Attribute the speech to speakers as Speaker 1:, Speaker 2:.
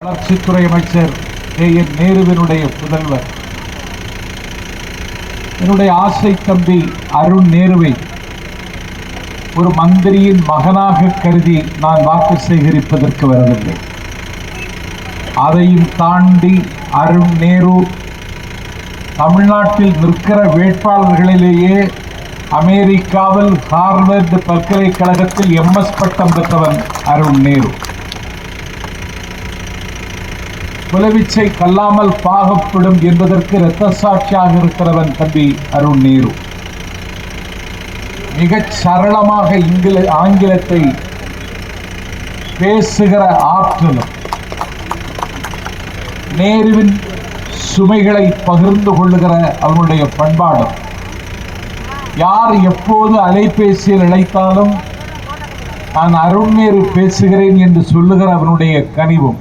Speaker 1: வளர்ச்சித்துறை அமைச்சர் என் நேருவினுடைய புதல்வர், என்னுடைய ஆசை தம்பி அருண் நேருவை ஒரு மந்திரியின் மகனாக கருதி நான் வாக்கு சேகரிப்பதற்கு வரவில்லை. அதையும் தாண்டி அருண் நேரு தமிழ்நாட்டில் நிற்கிற வேட்பாளர்களிலேயே அமெரிக்காவில் ஹார்வர்டு பல்கலைக்கழகத்தில் MS பட்டம் பெற்றவன் அருண் நேரு. குலவிச்சை கல்லாமல் பாகப்படும் என்பதற்கு இரத்த சாட்சியாக இருக்கிறவன் தம்பி அருண் நேரு. மிகச் சரளமாக ஆங்கிலத்தை பேசுகிற ஆற்றலும், நேருவின் சுமைகளை பகிர்ந்து கொள்ளுகிற அவனுடைய பண்பாடும், யார் எப்போது அலைபேசியில் அழைத்தாலும் நான் அருண் நேரு பேசுகிறேன் என்று சொல்லுகிற அவனுடைய கனிவும்,